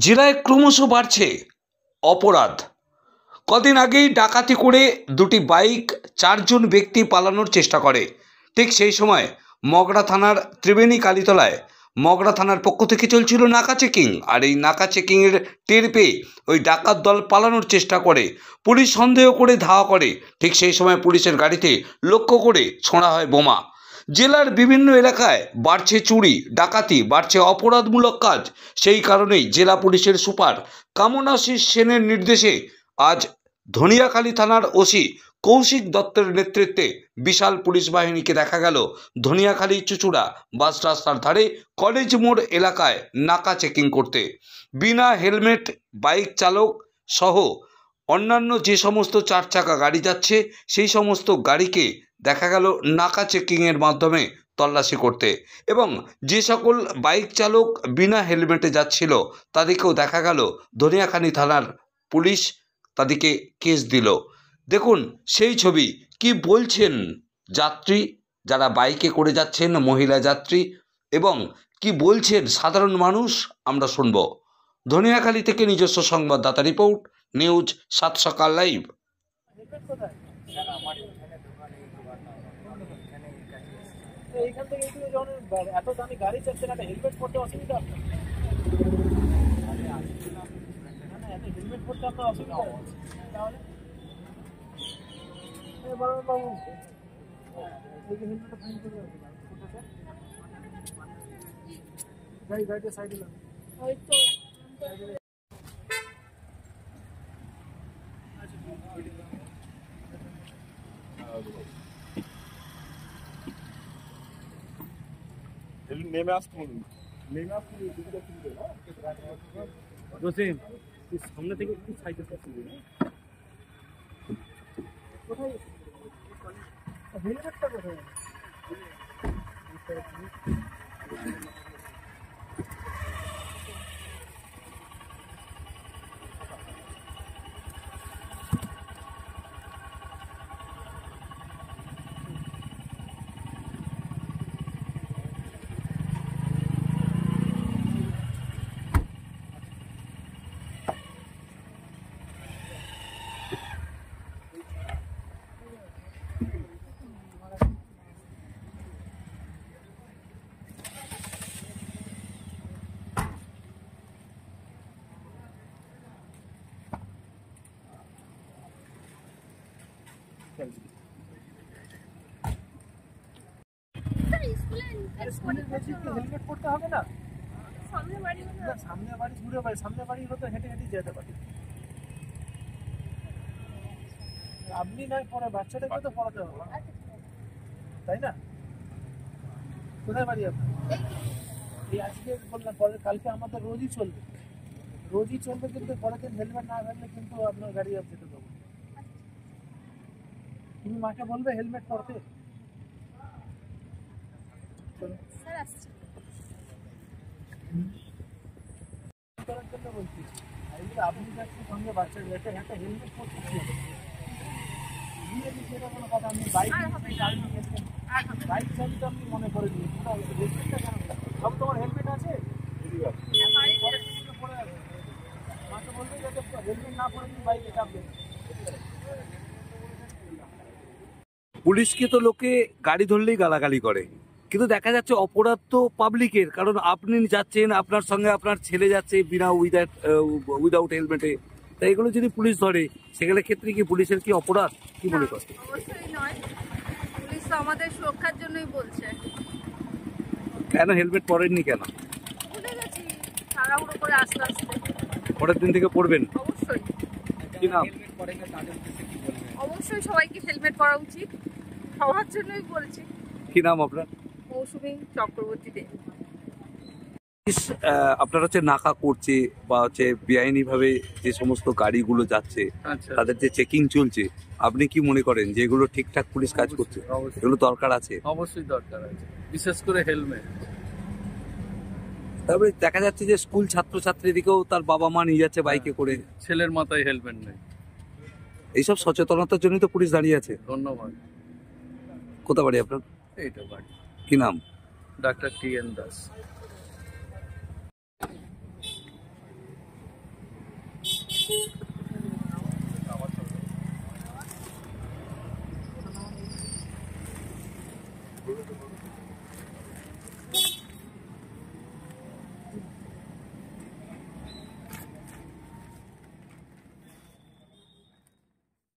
জেলায় ক্রমশ বাড়ছে অপরাধ। কদিন আগেই ডাকাতি করে দুটি বাইক চারজন ব্যক্তি পালানোর চেষ্টা করে। ঠিক সেই সময় মগরা থানার ত্রিবেণী কালীতলায় মগরা থানার পক্ষ থেকে চলছিল নাকা চেকিং, আর এই নাকা চেকিংয়ের টের পেয়ে ওই ডাকাত দল পালানোর চেষ্টা করে। পুলিশ সন্দেহ করে ধাওয়া করে। ঠিক সেই সময় পুলিশের গাড়িতে লক্ষ্য করে ছোঁড়া হয় বোমা। জেলার বিভিন্ন এলাকায় বাড়ছে চুরি ডাকাতি, বাড়ছে অপরাধমূলক কাজ। সেই কারণেই জেলা পুলিশের সুপার কামনাশিস সেনের নির্দেশে আজ ধনিয়াখালী থানার ওসি কৌশিক দত্তের নেতৃত্বে বিশাল পুলিশ বাহিনীকে দেখা গেল ধনিয়াখালী চুচুড়া বাস রাস্তার ধারে কলেজ মোড় এলাকায় নাকা চেকিং করতে। বিনা হেলমেট বাইক চালক সহ অন্যান্য যে সমস্ত চার চাকা গাড়ি যাচ্ছে সেই সমস্ত গাড়িকে দেখা গেল নাকা চেকিংয়ের মাধ্যমে তল্লাশি করতে, এবং যে সকল বাইক চালক বিনা হেলমেটে যাচ্ছিল তাদেরকেও দেখা গেল ধনিয়াখালী থানার পুলিশ তাদেরকে কেস দিল। দেখুন সেই ছবি, কি বলছেন যাত্রী যারা বাইকে করে যাচ্ছেন, মহিলা যাত্রী, এবং কি বলছেন সাধারণ মানুষ আমরা শুনব। ধনিয়াখালী থেকে নিজস্ব সংবাদদাতা রিপোর্ট, নিউজ 7 সকাল লাইভ। এইখান থেকে যখন এত দামি গাড়ি চাচ্ছেন, একটা হেলমেট পরতে অসুবিধা আপনার? এত হেলমেট পরতে আপনার অসুবিধা তাহলে বাবু হেলমেটটা ফাইন করে গাড়িটা সাইডে লাগবে। নেমে আসুন সামনে থেকে একটু সাইডে কোথায় হেলমেটটা কোথায়? হেলমেট পরতে হবে না? সামনে বাড়ি ঘুরে বাড়ি, সামনে বাড়ি হতো হেঁটে হেঁটে যেতে পারি। আপনি নয় পরে বাচ্চাটাকে তো পড়াতে হবে, তাই না? কোথায় বাড়ি আপনার? এই আজকে বললাম, পরে কালকে আমাদের রোজই চলবে কিন্তু পরের দিন হেলমেট না থাকলে কিন্তু আপনার গাড়ি আর যেতে দেবো। তুমি মাকে বলবে হেলমেট পরতে। বলছি আপনি যাচ্ছেন সঙ্গে বাচ্চা একটা হেলমেট পরতে সেটা কোনো কথা। আপনি বাইক চালিয়ে তো আপনি মনে করে দিন হেলমেটটা কেন? সব তোমার হেলমেট আছে? মাকে বলবে যাতে হেলমেট না পরে তুমি বাইকে চাপবে। পুলিশকে তো লোকে গাড়ি ধরলেই গালাগালি করে, কিন্তু দেখা যাচ্ছে অপরাধ তো পাবলিকের। কারণ আপনি যাচ্ছেন, আপনার সঙ্গে আপনার ছেলে যাচ্ছে বিনা উইদাউট হেলমেটে, তাই এগুলো যদি পুলিশ ধরে সেগুলো ক্ষেত্রে কি পুলিশের কি অপরাধ, কি মনে করে? অবশ্যই নয়, পুলিশ তো আমাদের সুরক্ষার জন্যই বলছে। কেন হেলমেট পরেননি কেন? ভুলে গেছি, তাড়াহুড়ো করে আস্তে আস্তে। পরের দিন থেকে পরবেন? অবশ্যই। কি নাম? অবশ্যই সবাইকে হেলমেট পরা উচিত, সবার জন্যই বলছি। কি নাম আপনার? মৌসুমী চক্রবর্তী দে। আপনার হচ্ছে নাকা করছে বা হচ্ছে বেআইনি ভাবে যে সমস্ত গাড়িগুলো যাচ্ছে তাদের যে চেকিং চলছে, আপনি কি মনে করেন যে এগুলো ঠিকঠাক পুলিশ কাজ করছে? এগুলো দরকার আছে? অবশ্যই দরকার আছে, বিশেষ করে হেলমেট। তারপরে দেখা যাচ্ছে যে স্কুল ছাত্রছাত্রীদিকেও তার বাবা মা নিয়ে যাচ্ছে বাইকে করে, ছেলের মাথায় হেলমেট নেই। এইসব সচেতনতার জন্যই তো পুলিশ দাঁড়িয়ে আছে। ধন্যবাদ। কোথা বাড়ি আপনার? এইটা বাড়ি। কি নাম? Doctor T N Das. আমার